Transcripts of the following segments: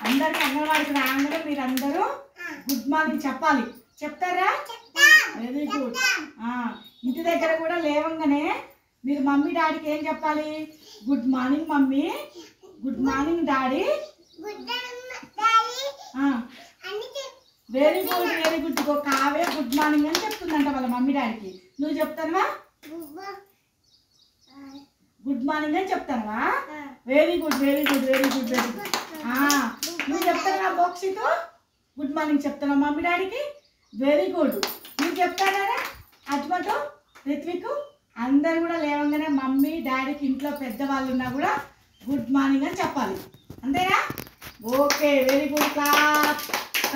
అందరికి అంగన్వాడికి రాగానే మీరు అందరూ గుడ్ మార్నింగ్ చెప్పాలి. చెప్తారా? Very good. ఇంటి దగ్గర కూడా లేవంగానే మీరు మమ్మీ డాడీకి ఏం చెప్పాలి? Good morning mummy, good morning daddy. Very good very good. Kavya good morning అని చెప్తుందంట వాళ్ళ మమ్మీ డాడీకి. నువ్వు చెప్తానువా? గుడ్ మార్నింగ్ అని చెప్తానువా? Very good very good very good very good. నువ్వు చెప్తానా బోక్షితో? గుడ్ మార్నింగ్ చెప్తాను మమ్మీ డాడీకి. Very good. నువ్వు చెప్తానా అజ్మతో, రిత్విక్? అందరు కూడా లేవంగానే మమ్మీ డాడీకి ఇంట్లో పెద్దవాళ్ళు ఉన్నా కూడా గుడ్ మార్నింగ్ అని చెప్పాలి. అంతేనా? Okay very good. Class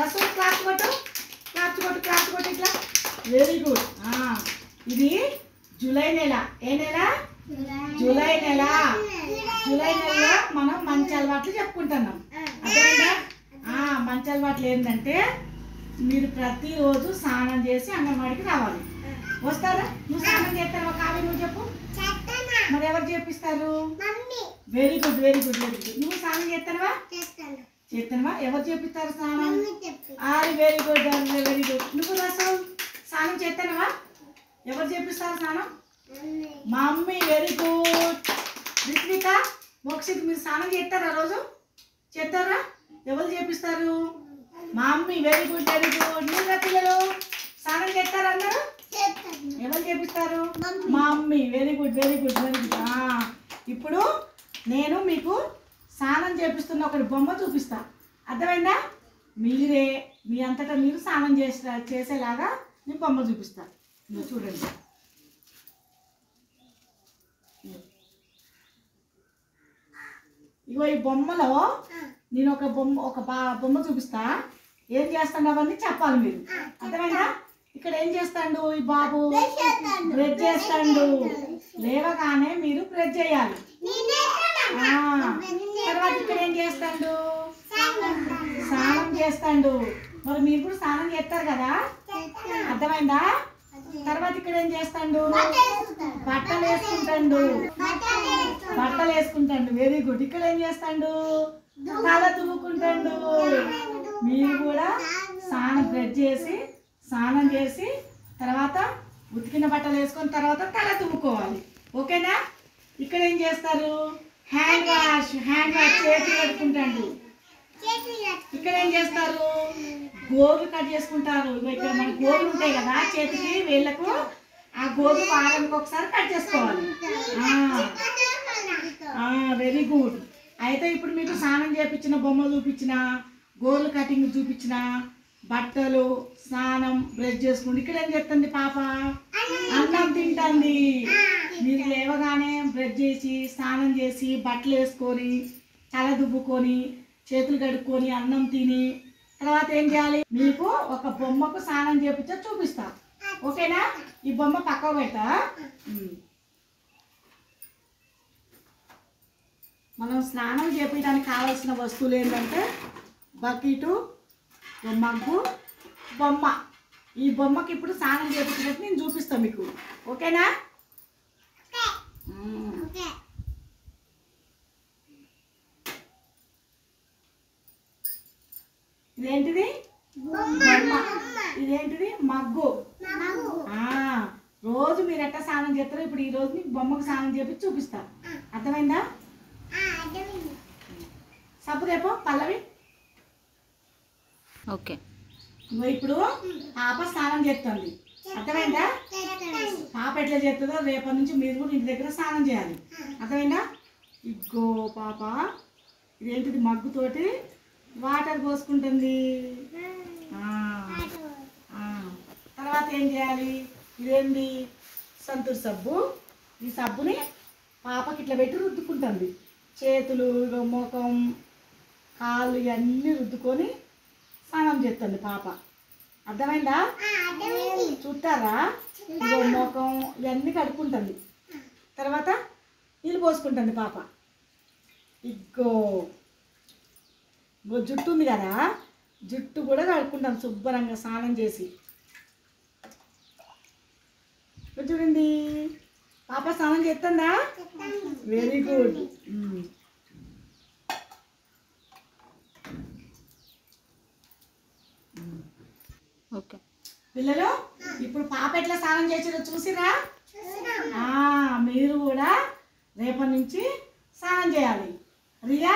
Rasool class కొట్టు, క్లాస్ కొట్టు, క్లాస్ కొట్టు ఇట్లా. Very good. ఇది జూలై నెల. ఏ నెల? జూలై నెల. జూలై నెలలో మనం మంచి అలవాట్లు చెప్పుకుంటున్నాం. అదేనా? మంచి అలవాట్లు ఏంటంటే మీరు ప్రతిరోజు స్నానం చేసి అంగన్వాడికి రావాలి. వస్తారా? నువ్వు స్నానం చేస్తావా కావ్య? నువ్వు చెప్పు. మరి ఎవరు చేపిస్తారు? Very good very good very good. నువ్వు స్నానం చేస్తావా? చేస్తావా? ఎవరు చేపిస్తారు స్నానం? Very good very good. నువ్వు రసం స్నానం చేస్తావా? ఎవరు చేపిస్తారు స్నానం? Mummy. Very good. Ritvika, Mokshith మీరు స్నానం చేస్తారా రోజు? చేస్తారా? ఎవరు చేపిస్తారు? Mummy. Very good very good. మీరు పిల్లలు స్నానం చేస్తారా అందరూ? ఎవరు చేపిస్తారు? Mummy. Very good very good very good. ఇప్పుడు నేను మీకు స్నానం చేపిస్తున్న ఒకటి బొమ్మ చూపిస్తా. అర్థమైందా? మీరే మీ అంతటా మీరు స్నానం చేసేలాగా నేను బొమ్మ చూపిస్తా. మీరు చూడండి. ఇగో ఈ బొమ్మలో నేను ఒక బొమ్మ చూపిస్తా. ఏం చేస్తాను అవన్నీ చెప్పాలి మీరు. అర్థమైందా? ఇక్కడ ఏం చేస్తాడు ఈ బాబు? బ్రష్ చేస్తాడు. లేవగానే మీరు బ్రష్ చేయాలి. తర్వాత ఇక్కడ ఏం చేస్తాడు? స్నానం చేస్తాడు. మరి మీరు కూడా స్నానం చేస్తారు కదా? అర్థమైందా? తర్వాత ఇక్కడ ఏం చేస్తాడు? బట్టలు వేసుకుంటాడు. బట్టలు వేసుకుంటాడు. Very good. ఇక్కడ ఏం చేస్తాడు? తల దువ్వుకుంటాడు. మీరు కూడా స్నానం చేసి తర్వాత ఉతికిన బట్టలు వేసుకొని తర్వాత తల దువ్వుకోవాలి. ఓకేనా? ఇక్కడ ఏం చేస్తారు? హ్యాండ్ వాష్ చేతులు కడుక్కుంటాడు. ఇక్కడ ఏం చేస్తారు? గోర్లు కట్ చేసుకుంటారు. ఇక్కడ మన గోర్లు ఉంటాయి కదా చేతికి వేళ్ళకు, ఆ గోర్లు వారానికి ఒకసారి కట్ చేసుకోవాలి. Very good. అయితే ఇప్పుడు మీకు స్నానం చేయించిన బొమ్మ చూపించిన, గోర్లు కటింగ్ చూపించిన, బట్టలు స్నానం బ్రష్ చేసుకుంటూ ఇక్కడ ఏం చేస్తుంది పాప? అన్నం తింటుంది. మీరు లేవగానే బ్రష్ చేసి స్నానం చేసి బట్టలు వేసుకొని తల దువ్వుకొని చేతులు కడుక్కొని అన్నం తిని తర్వాత ఏం చేయాలి? మీకు ఒక బొమ్మకు స్నానం చేపించా చూపిస్తా. ఓకేనా? ఈ బొమ్మ పక్కకు పెడతా. మనం స్నానం చేపించడానికి కావాల్సిన వస్తువులు ఏంటంటే బకెటు, మగ్గు, బొమ్మ. ఈ బొమ్మకి ఇప్పుడు స్నానం చేపించినట్టు నేను చూపిస్తాను మీకు. ఓకేనా? ఇదేంటిది? బొమ్మ. ఇదేంటిది? మగ్గు. రోజు మీరు ఎట్లా స్నానం చేస్తారో ఇప్పుడు ఈ రోజు మీకు బొమ్మకు స్నానం చేపించి చూపిస్తా. అర్థమైందా? సబ్బు రేపు పల్లవి. ఓకే. ఇప్పుడు పాప స్నానం చేస్తుంది. అర్థమైందా? పాప ఎట్లా చేస్తుందో రేపటి నుంచి మీరు కూడా ఇంటి దగ్గర స్నానం చేయాలి. అర్థమైందా? ఇగో పాప ఇదేంటిది? మగ్గుతోటి వాటర్ పోసుకుంటుంది. తర్వాత ఏం చేయాలి? ఇదేంటి? సంతూర్ సబ్బు. ఈ సబ్బుని పాపకి ఇట్లా పెట్టి రుద్దుకుంటుంది. చేతులు, ముఖం, కాళ్ళు ఇవన్నీ రుద్దుకొని స్నానం చేస్తుంది పాప. అర్థమైందా? చూస్తారా? ఇగో ముఖం ఇవన్నీ కడుక్కుంటుంది. తర్వాత నీళ్ళు పోసుకుంటుంది పాప. ఇగో జుట్టు ఉంది కదా, జుట్టు కూడా కడుక్కుంటాం శుభ్రంగా స్నానం చేసి. చూడండి పాప స్నానం చేస్తుందా? Very good. పిల్లలు ఇప్పుడు పాప ఎట్లా స్నానం చేసిరో చూసిరా? మీరు కూడా రేపటి నుంచి స్నానం చేయాలి. రియా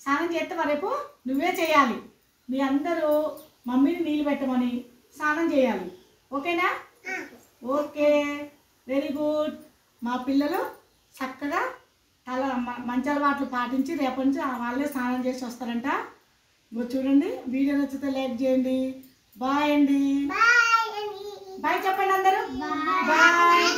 స్నానం చేస్తావా? రేపు నువ్వే చేయాలి. మీ అందరూ మమ్మీని నీళ్ళు పెట్టమని స్నానం చేయాలి. ఓకేనా? Okay, very good. మా పిల్లలు చక్కగా మంచి అలవాట్లు పాటించి రేపటి నుంచి వాళ్ళే స్నానం చేసి వస్తారంట. ఇంకో చూడండి, వీడియో నచ్చితే లైక్ చేయండి. బాయ్ అండి. బాయ్ చెప్పండి అందరూ. బాయ్.